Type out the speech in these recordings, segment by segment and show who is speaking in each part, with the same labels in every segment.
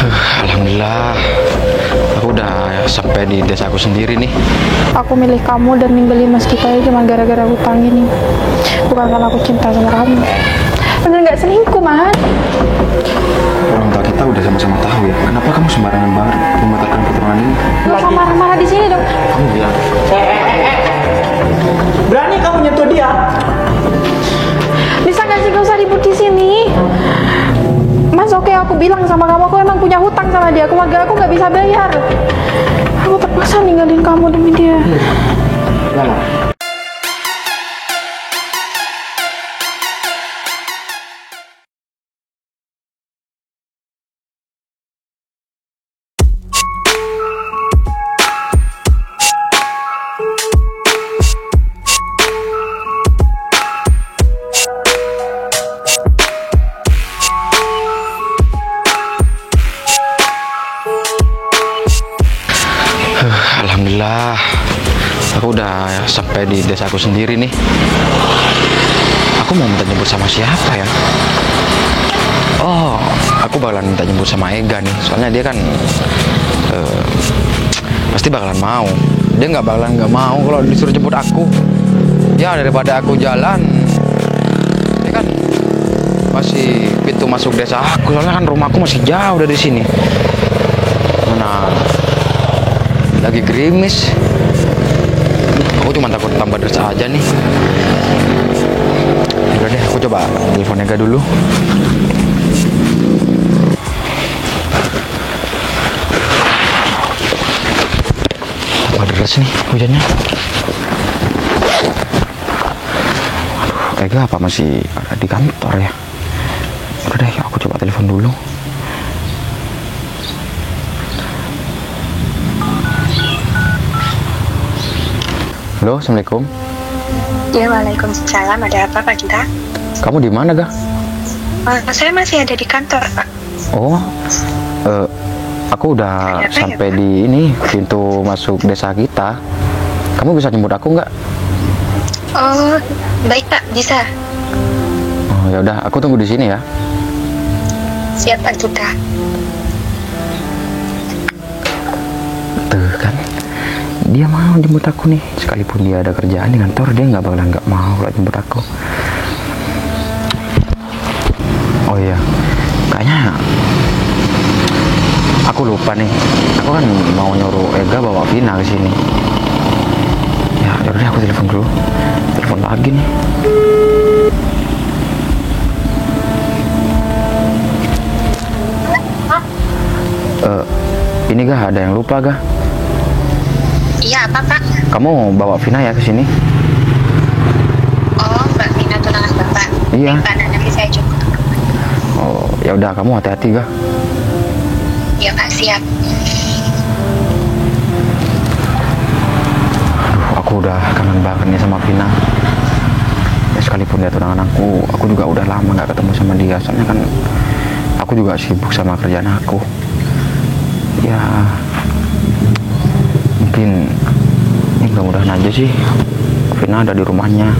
Speaker 1: Alhamdulillah, aku udah sampai di desaku sendiri nih.
Speaker 2: Aku milih kamu dan ninggalin mas kita ini cuma gara-gara hutang ini. Bukan karena aku cinta sama kamu. Bener nggak selingkuh, Mas?
Speaker 1: Orang tua kita udah sama-sama tahu ya. Kenapa kamu sembarangan banget membatalkan pertemuan ini?
Speaker 2: Nggak usah marah-marah di sini dong.
Speaker 1: Kamu bilang.
Speaker 3: Berani kamu nyentuh dia?
Speaker 2: Bisa nggak sih nggak usah ribut di sini? Mas, oke, aku bilang sama kamu, aku emang punya hutang sama dia. Keluarga aku nggak bisa bayar. Aku terpaksa ninggalin kamu demi dia.
Speaker 1: Alhamdulillah, aku udah sampai di desaku sendiri nih. Aku mau minta jemput sama siapa ya? Oh, aku bakalan minta jemput sama Ega nih. Soalnya dia kan pasti bakalan mau. Dia nggak mau kalau disuruh jemput aku. Ya daripada aku jalan, dia kan masih pintu masuk desa aku. Soalnya kan rumahku masih jauh dari sini. Mana lagi gerimis. Aku cuma takut tambah dersa aja nih. Udah deh, aku coba telepon Ega dulu. Tambah deras nih hujannya. Aduh, Ega apa masih ada di kantor ya? Udah deh, aku coba telepon dulu. Halo, assalamualaikum.
Speaker 4: Ya, waalaikumsalam. Ada apa, Pak Gita?
Speaker 1: Kamu di mana, Ga?
Speaker 4: Saya masih ada di kantor, Pak.
Speaker 1: Oh, aku udah
Speaker 4: Ada apa
Speaker 1: sampai
Speaker 4: ya, Pak?
Speaker 1: di ini pintu masuk desa kita. Kamu bisa jemput aku nggak?
Speaker 4: Oh, baik, Pak. Bisa.
Speaker 1: Oh, ya udah, aku tunggu di sini ya.
Speaker 4: Siap, Pak Gita.
Speaker 1: Tuh kan, dia mau jemput aku nih. Sekalipun dia ada kerjaan di kantor, dia nggak mau kalau jemput aku. Oh iya, kayaknya aku lupa nih. Aku kan mau nyuruh Ega bawa Vina ke sini. Ya udah, aku telepon dulu. Telepon lagi nih. Ini Ga, ada yang lupa Ga.
Speaker 4: Iya, apa, Pak?
Speaker 1: Kamu bawa Vina ya ke sini?
Speaker 4: Oh, Mbak Vina tunangan Bapak.
Speaker 1: Iya.
Speaker 4: Baik, Pak, nanti saya jemput.
Speaker 1: Oh, ya udah, kamu hati-hati Ga.
Speaker 4: Ya, Pak, siap.
Speaker 1: Aduh, aku udah kangen banget nih sama Vina. Ya, sekalipun dia tunangan aku juga udah lama nggak ketemu sama dia. Soalnya kan aku juga sibuk sama kerjaan aku. Ya, mungkin ini mudah-mudahan aja sih Vina ada di rumahnya.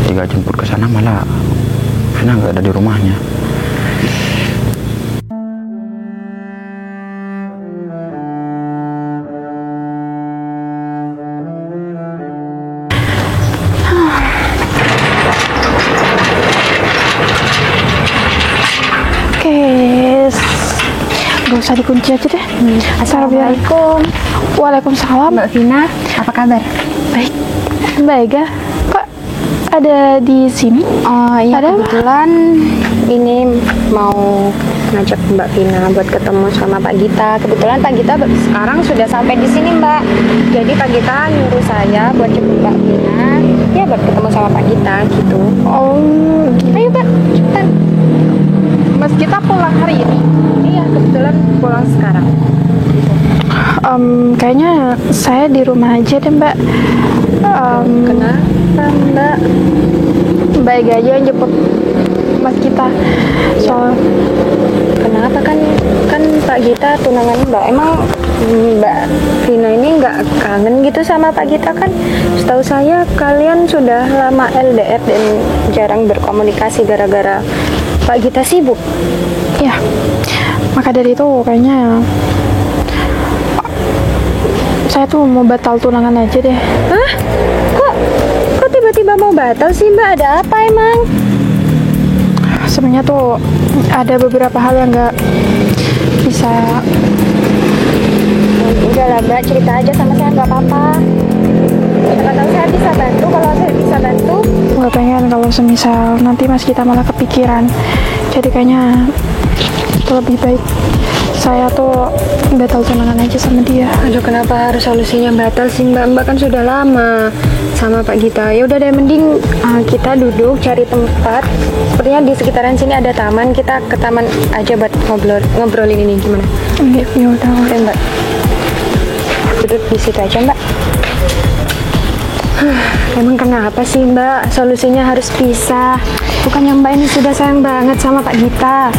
Speaker 1: Jika jemput ke sana malah Vina nggak ada di rumahnya.
Speaker 2: Gak usah dikunci aja deh. Assalamualaikum. Waalaikumsalam.
Speaker 5: Mbak Vina, apa kabar?
Speaker 2: Baik. Mbak Ega, kok ada di sini?
Speaker 5: Oh iya,
Speaker 2: Ada apa?
Speaker 5: kebetulan ini mau ngajak Mbak Vina buat ketemu sama Pak Gita. Kebetulan Pak Gita sekarang sudah sampai di sini, Mbak. Jadi Pak Gita nyuruh saya buat jemput Mbak Vina, ya buat ketemu sama Pak Gita gitu.
Speaker 2: Oh,
Speaker 5: Ayo, Pak, cepetan.
Speaker 2: Mas kita pulang hari ini.
Speaker 5: Iya, kebetulan pulang sekarang.
Speaker 2: Kayaknya saya di rumah aja deh, Mbak.
Speaker 5: Kenapa, Mbak?
Speaker 2: Mbak Ega aja yang jemput Mas kita. Soal
Speaker 5: Kenapa kan Pak Gita tunangan Mbak? Emang Mbak Vina ini nggak kangen gitu sama Pak Gita kan? Setahu saya kalian sudah lama LDR dan jarang berkomunikasi gara-gara Pak Gita sibuk.
Speaker 2: ya, Maka dari itu kayaknya saya tuh mau batal tunangan aja deh.
Speaker 5: Hah? Kok tiba-tiba mau batal sih Mbak? Ada apa emang?
Speaker 2: Sebenarnya tuh ada beberapa hal yang nggak bisa.
Speaker 5: Udahlah Mbak, cerita aja sama saya, nggak apa-apa. Siapa tahu saya bisa bantu. Kalau saya bisa bantu,
Speaker 2: Nggak pengen kalau semisal nanti mas kita malah kepikiran. Jadi kayaknya lebih baik saya tuh batal tunangan aja sama dia.
Speaker 5: aduh kenapa harus solusinya batal sih Mbak? Mbak kan sudah lama sama Pak Gita. Ya udah deh, mending kita duduk cari tempat. Sepertinya di sekitaran sini ada taman. Kita ke taman aja buat ngobrolin ini gimana?
Speaker 2: Ya udah.
Speaker 5: Oke Mbak, duduk di situ aja Mbak. Emang kenapa sih Mbak solusinya harus pisah? Bukannya Mbak ini sudah sayang banget sama Pak Gita?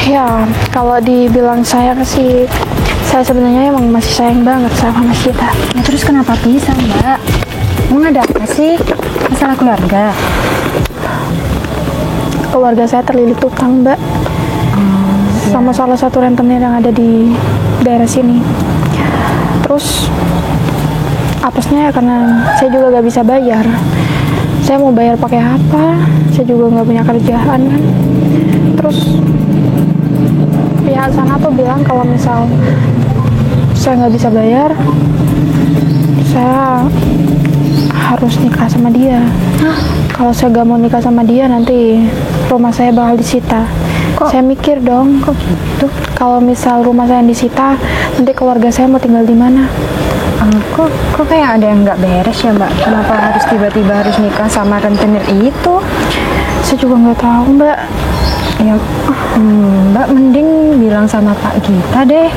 Speaker 2: Ya, kalau dibilang sayang sih, saya sebenarnya emang masih sayang banget sama mas kita.
Speaker 5: Ya terus kenapa pisah Mbak? Emang ada apa sih? Masalah keluarga?
Speaker 2: Keluarga saya terlilit utang, Mbak, sama salah satu rentenir yang ada di daerah sini. Terus apesnya ya karena saya juga gak bisa bayar. Saya mau bayar pakai apa? Saya juga nggak punya kerjaan kan. Terus pihak sana tuh bilang kalau misal saya nggak bisa bayar, saya harus nikah sama dia. Kalau saya gak mau nikah sama dia, nanti rumah saya bakal disita. Saya mikir dong, kok gitu? Kalau misal rumah saya disita, nanti keluarga saya mau tinggal di mana?
Speaker 5: Kok kayak ada yang nggak beres ya Mbak? Kenapa harus tiba-tiba harus nikah sama rentenir itu?
Speaker 2: Saya juga nggak tahu, Mbak.
Speaker 5: Ya, Mbak mending bilang sama Pak Gita deh.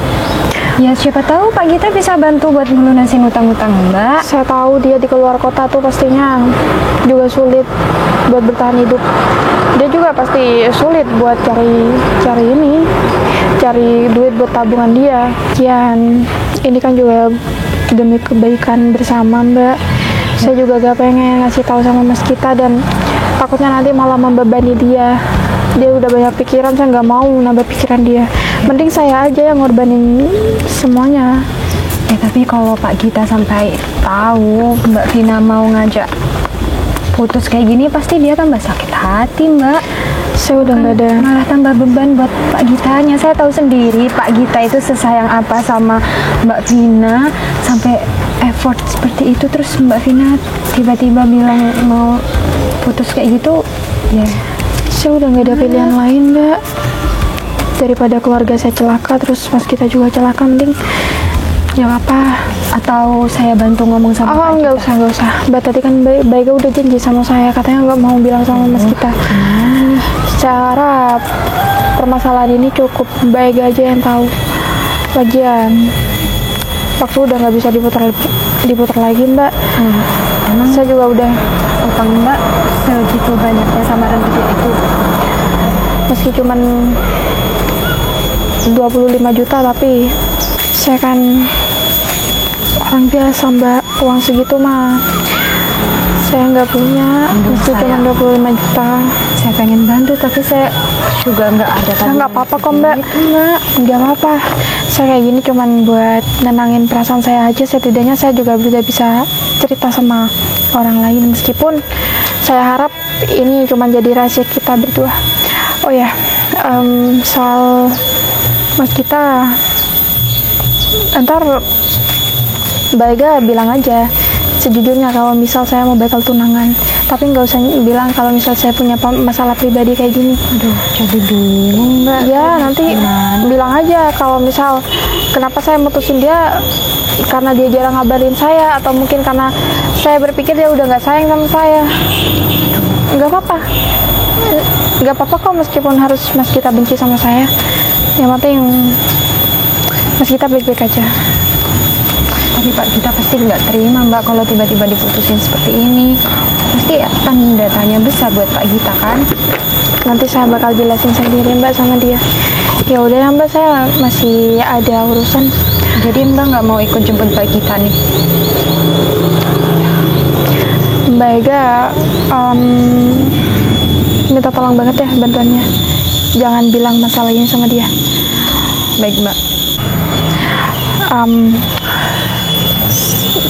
Speaker 5: Ya siapa tahu Pak Gita bisa bantu buat ngelunasin utang-utang Mbak.
Speaker 2: Saya tahu dia di keluar kota tuh pastinya juga sulit buat bertahan hidup. Dia juga pasti sulit buat cari duit buat tabungan dia. Kian, ini kan juga demi kebaikan bersama, Mbak. Saya juga gak pengen ngasih tahu sama mas kita dan takutnya nanti malah membebani dia. Dia udah banyak pikiran, saya nggak mau nambah pikiran dia. Mending saya aja yang ngorbanin semuanya.
Speaker 5: Tapi kalau Pak Gita sampai tahu Mbak Vina mau ngajak putus kayak gini, pasti dia tambah sakit hati Mbak.
Speaker 2: Saya udah nggak ada.
Speaker 5: Malah tambah beban buat Pak Gitanya. Saya tahu sendiri Pak Gita itu sesayang apa sama Mbak Vina sampai effort seperti itu. Terus Mbak Vina tiba-tiba bilang mau putus kayak gitu, ya.
Speaker 2: Saya udah nggak ada pilihan lain, Mbak. Daripada keluarga saya celaka, terus mas kita juga celaka, mending ya apa?
Speaker 5: Atau saya bantu ngomong sama Pak
Speaker 2: nggak
Speaker 5: Gita?
Speaker 2: usah. Mbak tadi kan Baika udah janji sama saya, katanya nggak mau bilang sama mas kita. Secara permasalahan ini cukup Baika aja yang tahu. Lagian waktu udah nggak bisa diputar lagi, Mbak.
Speaker 5: Emang
Speaker 2: Saya juga udah
Speaker 5: utang Mbak segitu banyaknya sama rentenir itu?
Speaker 2: meski cuman 25 juta, tapi saya kan orang biasa, Mbak. Uang segitu mah saya nggak punya. Meski cuma 25 juta.
Speaker 5: Saya pengen bantu tapi saya juga nggak ada tabungan.
Speaker 2: Nggak apa-apa kok, Mbak.
Speaker 5: Mbak.
Speaker 2: Nggak apa-apa. Saya kayak gini cuman buat nenangin perasaan saya aja. Setidaknya saya juga udah bisa cerita sama orang lain, meskipun saya harap ini cuma jadi rahasia kita berdua. Oh ya, soal mas kita, ntar Baga bilang aja sejujurnya kalau misal saya mau batal tunangan, tapi nggak usah bilang kalau misal saya punya masalah pribadi kayak gini.
Speaker 5: Aduh, jadi bingung Mbak.
Speaker 2: Ya nanti bilang aja kalau misal kenapa saya mutusin dia, karena dia jarang ngabarin saya, atau mungkin karena saya berpikir dia udah nggak sayang sama saya. Nggak apa-apa kok, meskipun harus mas kita benci sama saya. Yang penting mas kita baik-baik aja.
Speaker 5: Tapi Pak Gita pasti nggak terima Mbak kalau tiba-tiba diputusin seperti ini. Pasti tanda tanya besar buat Pak Gita kan.
Speaker 2: Nanti saya bakal jelasin sendiri, Mbak, sama dia. Ya udah ya, Mbak, saya masih ada urusan.
Speaker 5: Jadi Mbak nggak mau ikut jemput Pak Gita nih?
Speaker 2: Mbak Ega minta tolong banget ya bantuannya. Jangan bilang masalah ini sama dia.
Speaker 5: baik-baik Mbak.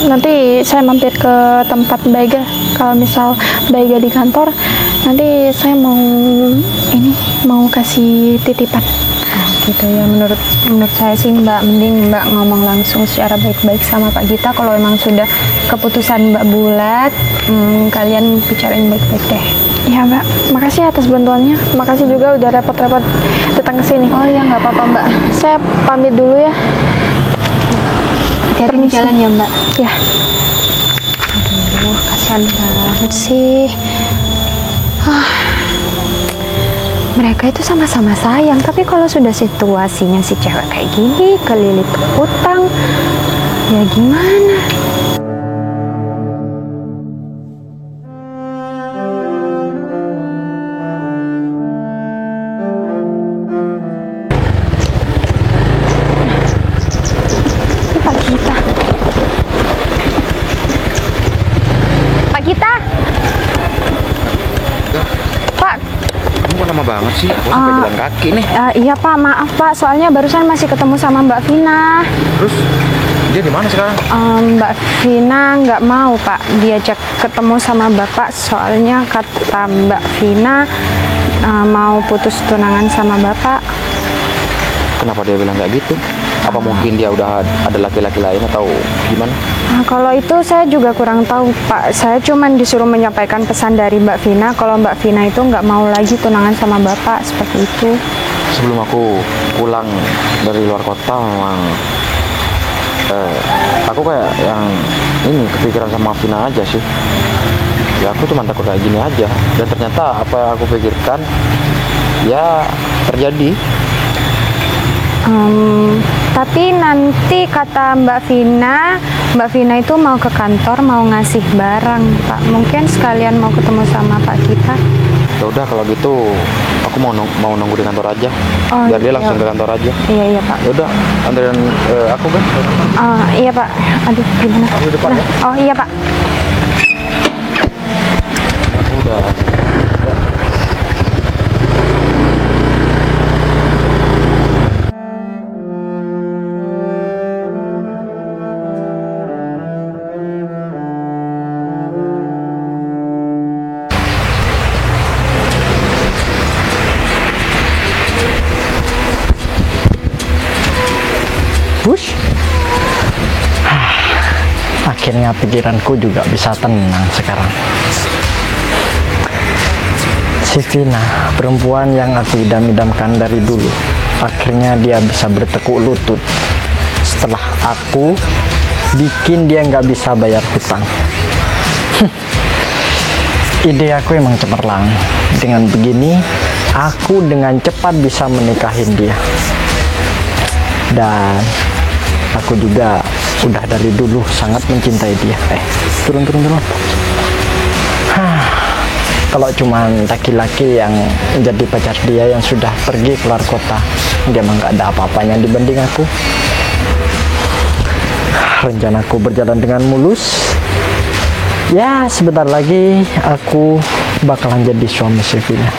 Speaker 2: Nanti saya mampir ke tempat Mbak Ega. Kalau misal Mbak Ega di kantor, nanti saya mau kasih titipan.
Speaker 5: Gitu ya, menurut saya sih Mbak, mending Mbak ngomong langsung secara baik-baik sama Pak Gita. Kalau emang sudah keputusan Mbak bulat, kalian bicarain baik-baik deh.
Speaker 2: Iya Mbak, makasih atas bantuannya. Makasih juga udah repot-repot datang ke sini.
Speaker 5: Oh ya, nggak apa-apa Mbak.
Speaker 2: Saya pamit dulu ya.
Speaker 5: Hati-hati di jalan ya Mbak.
Speaker 2: Ya.
Speaker 5: Aduh, kasihan banget sih. Mereka itu sama-sama sayang, tapi kalau sudah situasinya si cewek kayak gini, kelilit utang, ya gimana? Pak Gita. Pak Gita. Pak.
Speaker 1: Kamu kok lama banget sih? Aku sampai jalan kaki nih.
Speaker 5: Iya Pak, maaf Pak, soalnya barusan masih ketemu sama Mbak Vina.
Speaker 1: Terus dia di mana sekarang?
Speaker 5: Mbak Vina nggak mau Pak diajak ketemu sama Bapak, soalnya kata Mbak Vina mau putus tunangan sama Bapak.
Speaker 1: Kenapa dia bilang kayak gitu? Apa mungkin dia udah ada laki-laki lain atau gimana?
Speaker 5: Kalau itu saya juga kurang tahu Pak. Saya cuma disuruh menyampaikan pesan dari Mbak Vina kalau Mbak Vina itu nggak mau lagi tunangan sama Bapak, seperti itu.
Speaker 1: Sebelum aku pulang dari luar kota memang aku kayak yang ini kepikiran sama Vina aja sih. Ya aku cuma takut kayak gini aja. Dan ternyata apa yang aku pikirkan ya terjadi.
Speaker 5: Tapi nanti kata Mbak Vina itu mau ke kantor, mau ngasih barang Pak. Mungkin sekalian mau ketemu sama Pak Gita.
Speaker 1: Ya udah kalau gitu aku mau nunggu di kantor aja.
Speaker 5: Oh,
Speaker 1: Biar dia
Speaker 5: iya.
Speaker 1: langsung ke kantor aja.
Speaker 5: Iya Pak.
Speaker 1: Ya udah, anterin aku kan.
Speaker 5: Iya Pak. Aduh, gimana?
Speaker 1: Aku di depan ya.
Speaker 5: Oh iya Pak.
Speaker 1: Aku udah.
Speaker 3: Bush. Akhirnya pikiranku juga bisa tenang sekarang. Si Vina, perempuan yang aku idam-idamkan dari dulu, akhirnya dia bisa bertekuk lutut setelah aku bikin dia nggak bisa bayar hutang. Ide aku emang cemerlang. Dengan begini, aku dengan cepat bisa menikahin dia. Dan aku juga udah dari dulu sangat mencintai dia. Turun. Kalau cuma laki-laki yang menjadi pacar dia yang sudah pergi keluar kota, dia mah nggak ada apa-apanya dibanding aku. Rencanaku berjalan dengan mulus. Ya, sebentar lagi aku bakalan jadi suami Vina.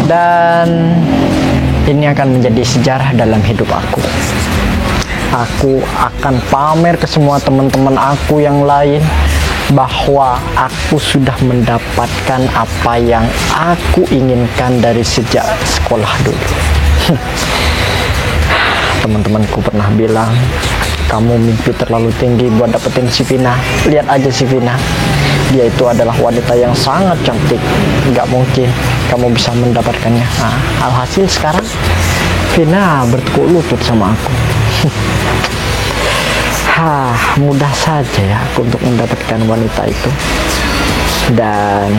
Speaker 3: Dan ini akan menjadi sejarah dalam hidup aku. Aku akan pamer ke semua teman-teman aku yang lain bahwa aku sudah mendapatkan apa yang aku inginkan dari sejak sekolah dulu. Teman-temanku pernah bilang, kamu mimpi terlalu tinggi buat dapetin si Vina. Lihat aja si Vina, dia itu adalah wanita yang sangat cantik. Nggak mungkin kamu bisa mendapatkannya. Alhasil sekarang Vina bertekuk lutut sama aku. Mudah saja ya aku untuk mendapatkan wanita itu. Dan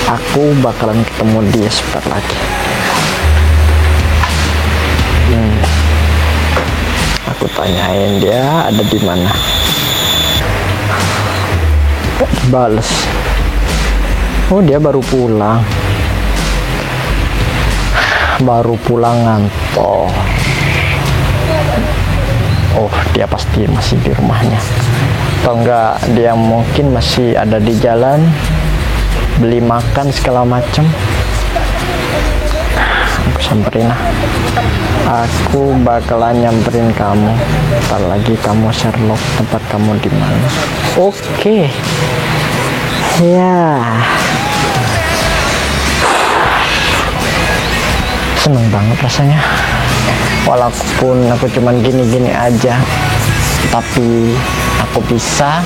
Speaker 3: aku bakalan ketemu dia sebentar lagi. Aku tanyain dia ada di mana. Bales. Oh, dia baru pulang. Baru pulang ngantor. Oh, dia pasti masih di rumahnya. Atau enggak, dia mungkin masih ada di jalan beli makan segala macam. Aku samperin lah. Aku bakalan nyamperin kamu. Ntar lagi kamu Sherlock, tempat kamu di mana? Oke. Ya. Seneng banget rasanya. Walaupun aku cuman gini-gini aja, tapi aku bisa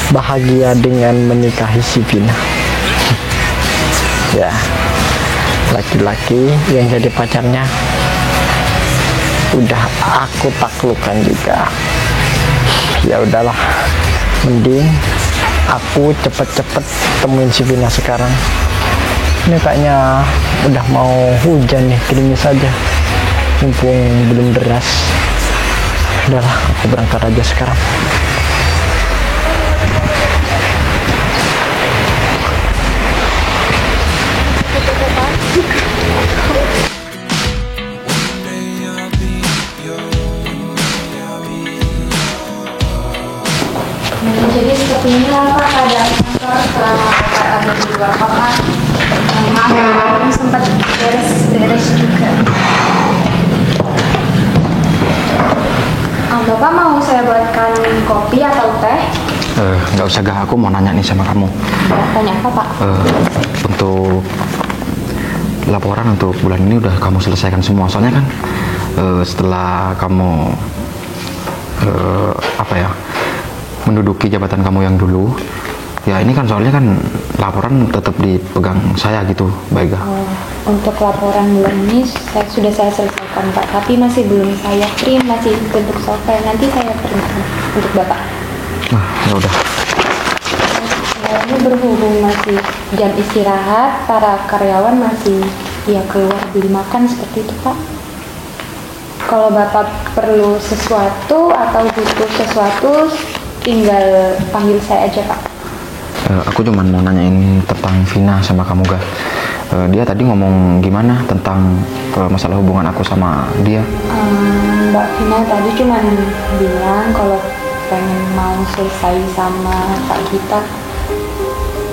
Speaker 3: bahagia dengan menikahi si Vina. Ya, laki-laki yang jadi pacarnya udah aku taklukkan juga. Ya udahlah, mending aku cepet-cepet temuin si Vina sekarang. Ini kayaknya udah mau hujan nih, gerimis saja, mumpung belum deras. Udahlah, aku berangkat aja sekarang.
Speaker 5: Jadi sepertinya Pak keadaan kantor setelah Bapak ada di luar kota. Maaf, sempat beres-beres juga. Bapak mau saya buatkan kopi atau teh?
Speaker 1: Nggak usah Gah, aku mau nanya nih sama kamu.
Speaker 5: Tanya apa Pak?
Speaker 1: Untuk laporan untuk bulan ini udah kamu selesaikan semua, soalnya kan setelah kamu menduduki jabatan kamu yang dulu, ya ini kan soalnya kan laporan tetap dipegang saya gitu, baik Gah.
Speaker 5: Untuk laporan bulan ini sudah saya selesaikan Pak, tapi masih belum saya print, masih bentuk software. Nanti saya print untuk Bapak.
Speaker 1: Ya udah.
Speaker 5: Ini berhubung masih jam istirahat, para karyawan masih keluar beli makan seperti itu Pak. Kalau Bapak perlu sesuatu atau butuh sesuatu, tinggal panggil saya aja Pak.
Speaker 1: Aku cuma mau nanyain tentang Vina sama kamu Gah. Dia tadi ngomong gimana tentang masalah hubungan aku sama dia?
Speaker 5: Mbak Vina tadi cuma bilang kalau pengen mau selesai sama Pak Gita.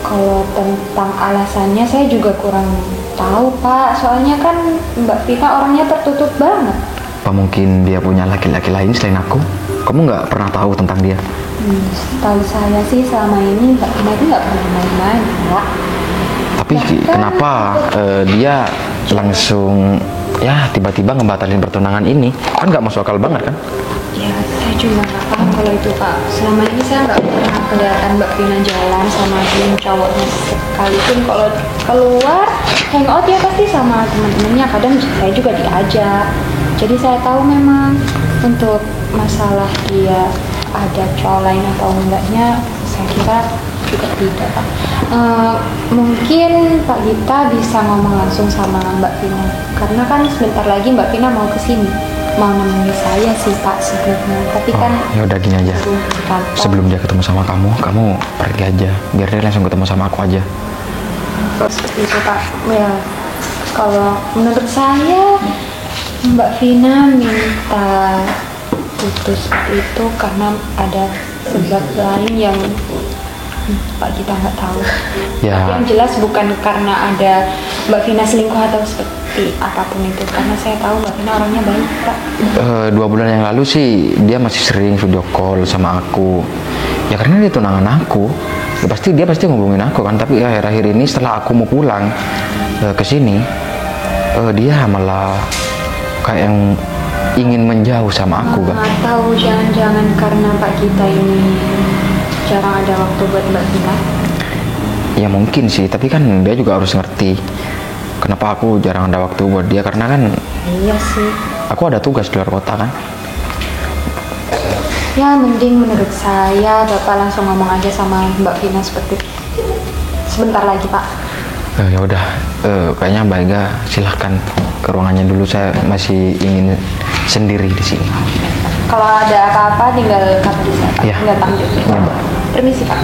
Speaker 5: Kalau tentang alasannya saya juga kurang tahu Pak, soalnya kan Mbak Vina orangnya tertutup banget.
Speaker 1: Apa mungkin dia punya laki-laki lain selain aku? Kamu nggak pernah tahu tentang dia?
Speaker 5: Tahu saya sih selama ini Mbak Vina itu nggak pernah main-main Pak.
Speaker 1: Tapi kenapa dia langsung tiba-tiba ngebatalin pertunangan ini? Kan nggak masuk akal banget kan?
Speaker 5: Ya saya juga nggak paham kalau itu Pak. Selama ini saya nggak pernah kelihatan Mbak Vina jalan sama cowoknya sekalipun. Kalau keluar hangout ya pasti sama teman-temannya. Kadang saya juga diajak. Jadi saya tahu memang untuk masalah dia ada cowok lain atau enggaknya, saya kira juga tidak Pak. Mungkin Pak Gita bisa ngomong langsung sama Mbak Vina, karena kan sebentar lagi Mbak Vina mau kesini, mau nemenin saya sih Pak sebelumnya. Tapi kan
Speaker 1: ya udah gini aja, sebelum dia ketemu sama kamu pergi aja, biar dia langsung ketemu sama aku aja.
Speaker 5: Seperti itu Pak. Ya kalau menurut saya Mbak Vina minta putus itu karena ada sebab lain yang Pak Gita nggak tahu.
Speaker 1: Ya.
Speaker 5: Yang jelas bukan karena ada Mbak Vina selingkuh atau seperti apapun itu, karena saya tahu Mbak Vina orangnya baik Pak.
Speaker 1: 2 bulan yang lalu sih dia masih sering video call sama aku. Ya karena dia tunangan aku. Dia pasti ngomongin aku kan. Tapi akhir-akhir ini setelah aku mau pulang ke sini, dia malah kayak yang ingin menjauh sama aku kan.
Speaker 5: Tahu jangan-jangan karena Pak Gita ini jarang ada waktu buat Mbak Vina?
Speaker 1: Ya mungkin sih, tapi kan dia juga harus ngerti kenapa aku jarang ada waktu buat dia, karena kan
Speaker 5: iya sih,
Speaker 1: aku ada tugas di luar kota kan.
Speaker 5: Ya mending menurut saya Bapak langsung ngomong aja sama Mbak Vina seperti sebentar lagi Pak.
Speaker 1: Ya udah, kayaknya Mbak Ega silahkan ke ruangannya dulu, saya masih ingin sendiri di sini.
Speaker 5: Kalau ada apa-apa tinggal kabari saya Pak.
Speaker 1: Ya.
Speaker 5: Tinggal panggil.
Speaker 1: Ya, Mbak.
Speaker 5: Permisi Pak.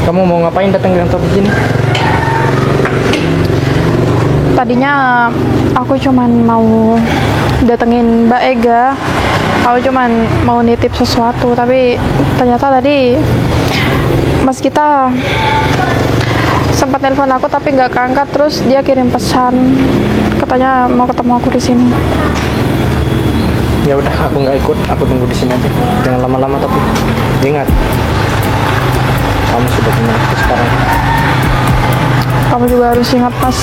Speaker 3: Kamu mau ngapain datang ke kantor begini?
Speaker 2: Tadinya aku cuman mau datengin Mbak Ega Aku cuman mau nitip sesuatu, tapi ternyata tadi Mas kita sempat telepon aku tapi nggak keangkat, terus dia kirim pesan katanya mau ketemu aku di sini.
Speaker 3: Ya udah, aku nggak ikut, aku tunggu di sini aja. Jangan lama-lama tapi ingat, kamu sudah punya aku sekarang.
Speaker 2: Kamu juga harus ingat Mas,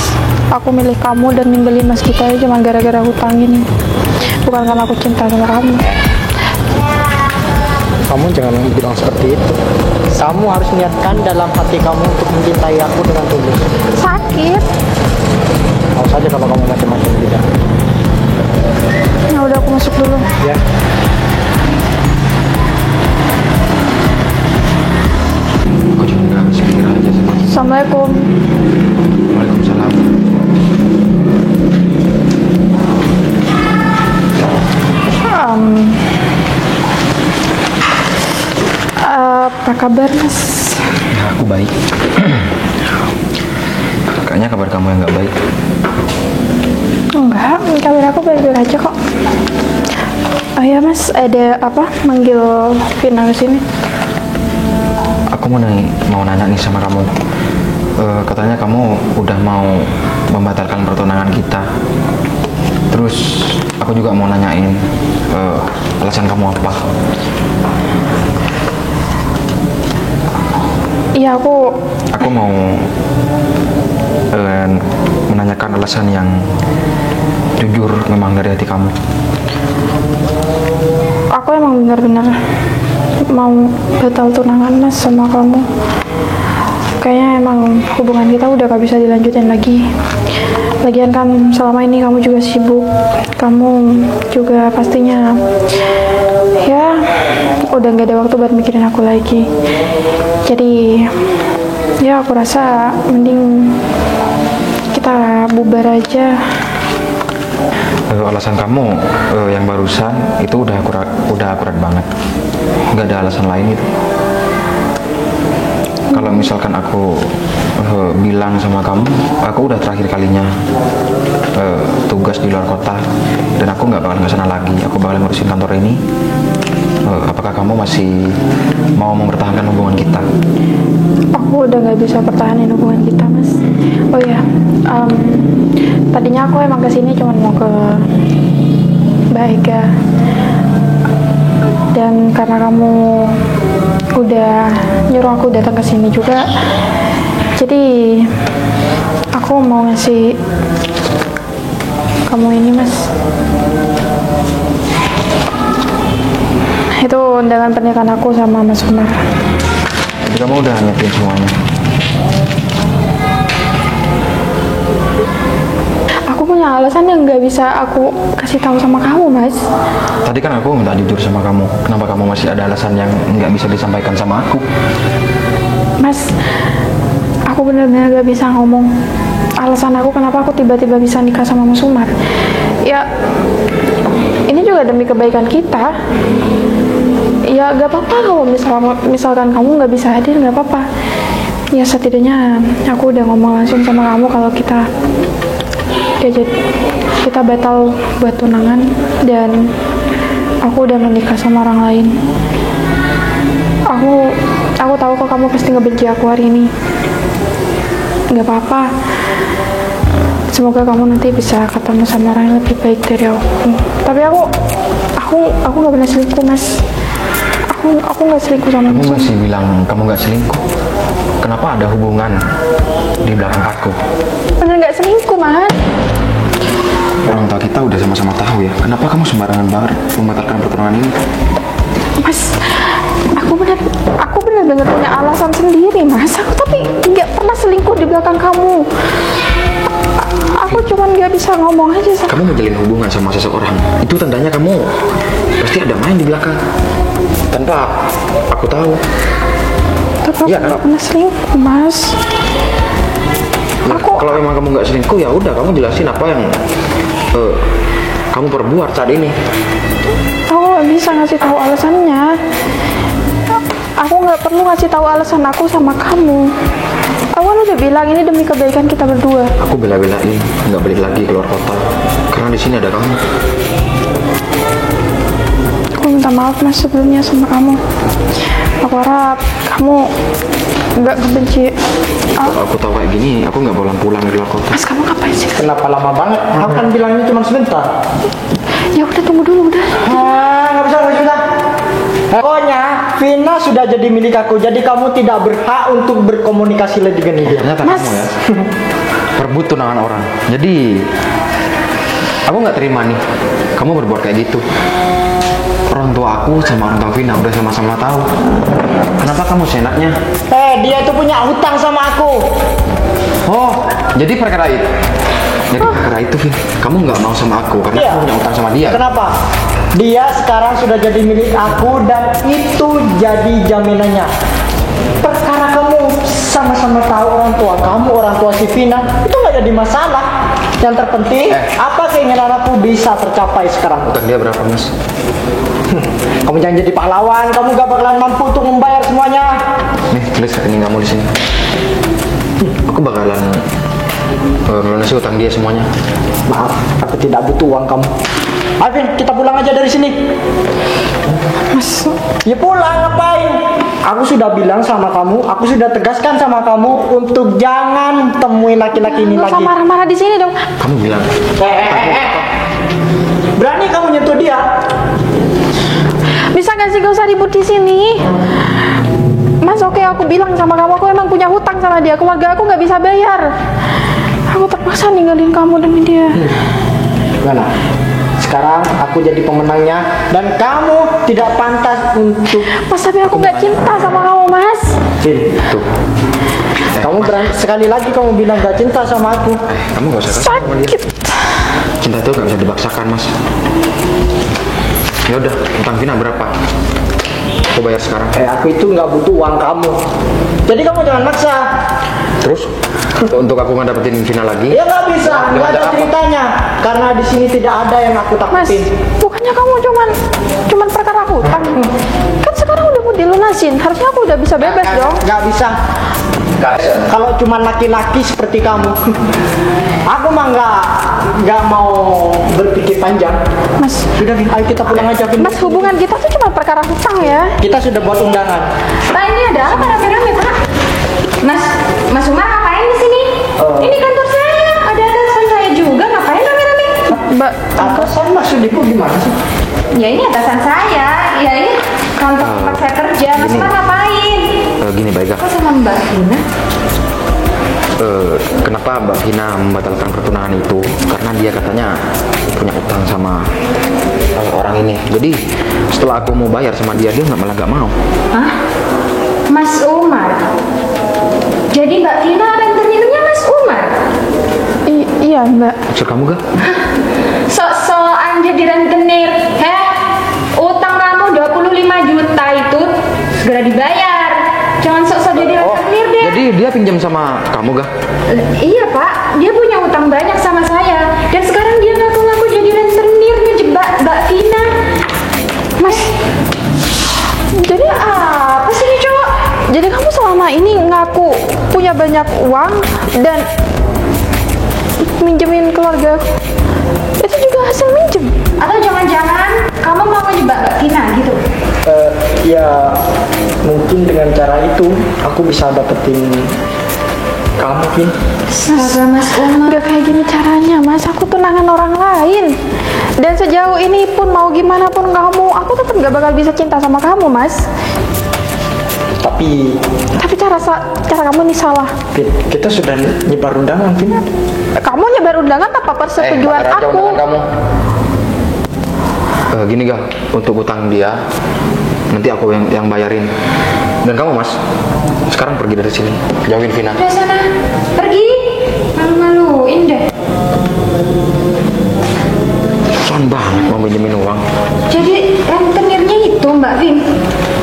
Speaker 2: aku milih kamu dan ninggalin Mas kita cuma gara-gara hutang ini, bukan karena aku cinta sama kamu.
Speaker 3: Kamu jangan bilang seperti itu. Kamu harus niatkan dalam hati kamu untuk mencintai aku dengan tulus.
Speaker 2: Sakit.
Speaker 3: Mau saja kalau kamu macam-macam tidak.
Speaker 2: Ya udah, aku masuk dulu.
Speaker 3: Ya.
Speaker 1: Aku cuma nggak habis pikir aja sama kita.
Speaker 2: Assalamualaikum.
Speaker 1: Waalaikumsalam.
Speaker 2: Apa kabar Mas?
Speaker 1: Ya, aku baik. Kayaknya kabar kamu yang nggak baik.
Speaker 2: Enggak, kabar aku baik-baik aja kok. Oh ya Mas, ada apa? Manggil Vina ke sini?
Speaker 1: Aku mau nanya nih sama kamu. Katanya kamu udah mau membatalkan pertunangan kita. Terus aku juga mau nanyain alasan kamu apa.
Speaker 2: Iya, aku
Speaker 1: mau menanyakan alasan yang jujur memang dari hati kamu.
Speaker 2: aku emang benar-benar mau batal tunangan Mas sama kamu. Kayaknya emang hubungan kita udah gak bisa dilanjutin lagi. Lagian kan selama ini kamu juga sibuk, kamu juga pastinya ya udah gak ada waktu buat mikirin aku lagi. Jadi ya aku rasa mending kita bubar aja.
Speaker 1: Alasan kamu yang barusan itu udah akurat banget. Nggak ada alasan lain itu. Kalau misalkan aku bilang sama kamu, aku udah terakhir kalinya tugas di luar kota dan aku nggak bakal ke sana lagi. Aku bakal ngurusin kantor ini. Apakah kamu masih mau mempertahankan hubungan kita?
Speaker 2: Aku udah gak bisa pertahanin hubungan kita Mas. Oh ya, tadinya aku emang kesini cuma mau ke Mbak Ega, dan karena kamu udah nyuruh aku datang ke sini juga, jadi aku mau ngasih kamu ini Mas. Itu undangan pernikahan aku sama Mas Umar.
Speaker 1: Jadi kamu udah nyiapin semuanya.
Speaker 2: Aku punya alasan yang nggak bisa aku kasih tahu sama kamu Mas.
Speaker 1: Tadi kan aku minta jujur sama kamu. Kenapa kamu masih ada alasan yang nggak bisa disampaikan sama aku?
Speaker 2: Mas, aku benar-benar gak bisa ngomong alasan aku kenapa aku tiba-tiba bisa nikah sama Mas Umar. Ya, ini juga demi kebaikan kita. Ya gak apa-apa kalau misalkan kamu gak bisa hadir, gak apa-apa. Ya setidaknya aku udah ngomong langsung sama kamu kalau kita batal buat tunangan dan aku udah menikah sama orang lain. Aku tahu kok kamu pasti ngebenci aku hari ini. Gak apa-apa. Semoga kamu nanti bisa ketemu sama orang yang lebih baik dari aku. Tapi aku gak pernah selingkuh Mas. Aku gak selingkuh sama
Speaker 1: Kamu
Speaker 2: Mas.
Speaker 1: masih bilang kamu nggak selingkuh. Kenapa ada hubungan di belakang aku?
Speaker 2: Bener gak selingkuh Mas.
Speaker 1: Orang tua kita udah sama-sama tahu ya. Kenapa kamu sembarangan banget membatalkan pertunangan ini?
Speaker 2: Mas, aku benar-benar punya alasan sendiri Mas. Aku tapi nggak pernah selingkuh di belakang kamu. Aku cuma nggak bisa ngomong aja sama
Speaker 1: Kamu menjalin hubungan sama seseorang, itu tandanya kamu pasti ada main di belakang. Tanpa aku tahu.
Speaker 2: tapi aku
Speaker 1: Iya,
Speaker 2: nggak
Speaker 1: kan?
Speaker 2: pernah selingkuh Mas.
Speaker 1: Nah, kalau emang kamu nggak selingkuh ya udah kamu jelasin apa yang kamu perbuat saat ini.
Speaker 2: Aku nggak bisa ngasih tahu alasannya. Aku nggak perlu ngasih tahu alasan aku sama kamu. Aku kan udah bilang ini demi kebaikan kita berdua.
Speaker 1: Aku bela-belain nggak balik lagi keluar kota karena di sini ada kamu.
Speaker 2: minta maaf Mas sebelumnya sama kamu. Aku harap kamu nggak kebenci.
Speaker 1: Kalau aku tahu kayak gini, aku nggak boleh pulang dari luar kota.
Speaker 2: Mas, kamu ngapain sih?
Speaker 3: Kenapa lama banget? Aku kan bilangnya cuma sebentar.
Speaker 2: Ya udah, tunggu dulu udah.
Speaker 3: Nggak bisa. Pokoknya Vina sudah jadi milik aku, jadi kamu tidak berhak untuk berkomunikasi lagi dengan dia.
Speaker 1: Ternyata
Speaker 2: Mas.
Speaker 1: kamu ya perebut tunangan orang. Jadi aku nggak terima nih kamu berbuat kayak gitu. Orang tua aku sama orang tua Vina udah sama-sama tahu. Kenapa kamu seenaknya?
Speaker 3: Dia itu punya hutang sama aku.
Speaker 1: Oh, jadi perkara itu. Jadi perkara itu, Vin. Kamu nggak mau sama aku karena
Speaker 3: Iya.
Speaker 1: aku punya utang sama dia.
Speaker 3: Kenapa? Dia sekarang sudah jadi milik aku dan itu jadi jaminannya. Perkara kamu sama-sama tahu orang tua si Vina, itu nggak jadi masalah. Yang terpenting, apa keinginan aku bisa tercapai sekarang.
Speaker 1: Utang dia berapa, Mas?
Speaker 3: Kamu jangan jadi pahlawan, kamu gak bakalan mampu untuk membayar semuanya.
Speaker 1: Nih, tulis rekening kamu di sini. Aku bakalan melunasi utang dia semuanya.
Speaker 3: Maaf, aku tidak butuh uang kamu. Alvin, kita pulang aja dari sini.
Speaker 2: Mas,
Speaker 3: Ya pulang, ngapain? Aku sudah bilang sama kamu, aku sudah tegaskan sama kamu untuk jangan temuin laki-laki ini
Speaker 2: nggak usah
Speaker 3: lagi.
Speaker 2: marah-marah di sini dong.
Speaker 1: Kamu bilang,
Speaker 3: Berani kamu nyentuh dia?
Speaker 2: Bisa gak sih gak usah ribut di sini? Mas, oke, aku bilang sama kamu, aku emang punya hutang sama dia. Keluarga aku nggak bisa bayar. Aku terpaksa ninggalin kamu demi dia.
Speaker 3: Gimana? Sekarang aku jadi pemenangnya dan kamu tidak pantas untuk.
Speaker 2: Mas, tapi aku nggak cinta sama kamu, Mas.
Speaker 3: Vin,
Speaker 1: tuh.
Speaker 3: kamu berani sekali lagi kamu bilang gak cinta sama aku.
Speaker 1: Kamu gak usah kasar sama dia.
Speaker 2: Sakit.
Speaker 1: Cinta itu gak bisa dipaksakan, Mas. Ya udah, utang Vina berapa? Aku bayar sekarang.
Speaker 3: Aku itu nggak butuh uang kamu. Jadi kamu jangan maksa.
Speaker 1: Terus untuk aku ngedapetin Vina lagi?
Speaker 3: Ya nggak bisa, nggak ada
Speaker 1: apa?
Speaker 3: ceritanya. Karena di sini tidak ada yang aku
Speaker 2: Mas,
Speaker 3: takutin.
Speaker 2: bukannya kamu cuman perkara hutang. Kan sekarang udah mau dilunasin. Harusnya aku udah bisa bebas dong.
Speaker 3: Nggak bisa. Kalau cuma laki-laki seperti kamu, aku mah nggak mau berpikir panjang.
Speaker 2: Mas,
Speaker 3: Sudah, Vin, ayo kita pulang aja, Vin.
Speaker 2: Mas, hubungan kita tuh cuma perkara hutang ya.
Speaker 3: Kita sudah buat undangan.
Speaker 5: Pak, ini ada apa rame-rame, Pak? Mas Umar ngapain di sini? Ini kantor saya, ada atasan saya juga, ngapain rame-rame?
Speaker 2: Mbak,
Speaker 3: Atasan maksud ibu gimana sih?
Speaker 5: Ya ini atasan saya, ya ini kantor tempat saya kerja. Mas Umar ngapain?
Speaker 1: Gini, Baik.
Speaker 5: Kok sama Mbak Vina?
Speaker 1: Kenapa Mbak Vina membatalkan pertunangan itu? Karena dia katanya punya utang sama orang ini. Jadi setelah aku mau bayar sama dia malah nggak mau.
Speaker 5: Hah? Mas Umar? Jadi Mbak Vina rentenirnya Mas Umar?
Speaker 2: iya Mbak.
Speaker 1: Maksud kamu gak?
Speaker 5: Sok-sokan jadi rentenir. Utang kamu 25 juta itu segera dibayar. Jangan sok-sok jadi rentenir deh.
Speaker 1: Jadi dia pinjam sama kamu gak?
Speaker 5: Iya Pak, dia punya utang banyak sama saya. Dan sekarang dia ngaku-ngaku jadi rentenir ngejebak Mbak Vina.
Speaker 2: Mas, jadi apa sih ini cowok? Jadi kamu selama ini ngaku punya banyak uang dan minjemin keluarga aku. Itu juga hasil minjem.
Speaker 5: Atau jangan-jangan kamu mau ngejebak Mbak Vina gitu?
Speaker 3: Ya mungkin dengan cara itu aku bisa dapetin kamu, Vin.
Speaker 5: Astaga Mas Umar.
Speaker 2: Gak kayak gini caranya, Mas. Aku tunangan orang lain. Dan sejauh ini pun mau gimana pun kamu, aku tetap gak bakal bisa cinta sama kamu, Mas.
Speaker 3: Tapi
Speaker 2: cara kamu ini salah.
Speaker 3: Vin, kita sudah nyebar undangan, Vin.
Speaker 2: Kamu nyebar undangan tanpa persetujuan
Speaker 1: bakar aja
Speaker 2: aku.
Speaker 1: undangan kamu. Gini gak, untuk utang dia nanti aku yang bayarin. Dan kamu Mas, sekarang pergi dari sini, jauhin Vina.
Speaker 5: Udah sana, pergi. Malu-maluin deh.
Speaker 1: Soan banget mau minjemin uang.
Speaker 5: Jadi rentenirnya itu Mbak Vin.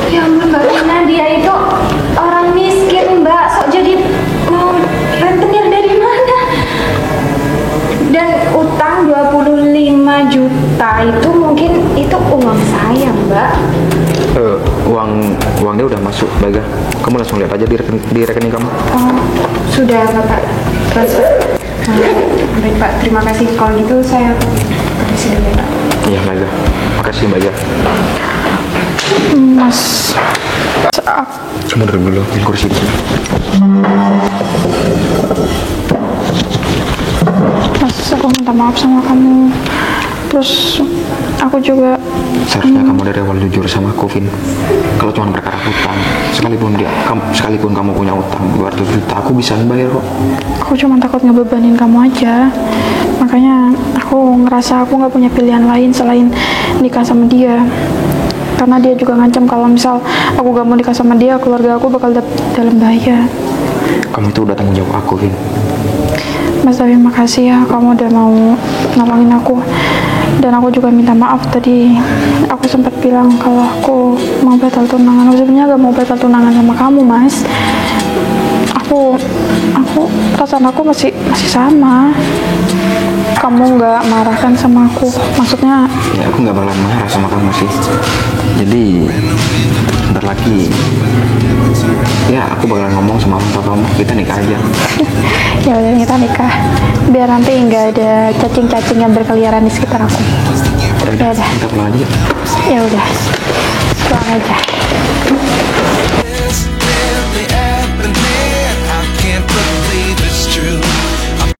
Speaker 5: Ya ampun Mbak Vina, dia itu orang miskin Mbak. Sok jadi mau rentenir dari mana? Dan utang 25 juta itu mungkin itu uang saya Mbak.
Speaker 1: Uang dia udah masuk, Baga. Kamu langsung lihat aja di rekening kamu.
Speaker 5: Oh, sudah Bapak transfer. Baik Pak, terima kasih. Kalau gitu saya permisi dulu ya Pak.
Speaker 1: Iya, Baga. Makasih, Baga.
Speaker 2: Mas,
Speaker 1: Kamu duduk dulu di kursi.
Speaker 2: Mas, aku minta maaf sama kamu. Terus aku juga
Speaker 1: Seharusnya kamu dari awal jujur sama aku, Vin. Kalau cuma perkara hutang, sekalipun kamu punya utang 200 juta, aku bisa bayar kok.
Speaker 2: aku cuma takut ngebebanin kamu aja. Makanya aku ngerasa aku nggak punya pilihan lain selain nikah sama dia. Karena dia juga ngancam kalau misal aku gak mau nikah sama dia, keluarga aku bakal dalam bahaya.
Speaker 1: Kamu itu udah tanggung jawab aku, Vin.
Speaker 2: Mas, tapi makasih ya kamu udah mau nolongin aku. Dan aku juga minta maaf tadi aku sempat bilang kalau aku mau batal tunangan. Aku sebenarnya gak mau batal tunangan sama kamu, Mas. Aku perasaan aku masih sama. Kamu nggak marah kan sama aku? Maksudnya
Speaker 1: Ya aku nggak bakalan marah sama kamu sih. Jadi bentar lagi ya aku bakalan ngomong sama orang tua kamu, kita nikah aja.
Speaker 2: ya udah kita nikah. Biar nanti nggak ada cacing-cacing yang berkeliaran di sekitar aku.
Speaker 1: Udah,
Speaker 2: Ya udah.
Speaker 1: kita pulang aja.
Speaker 2: Ya udah. Pulang aja.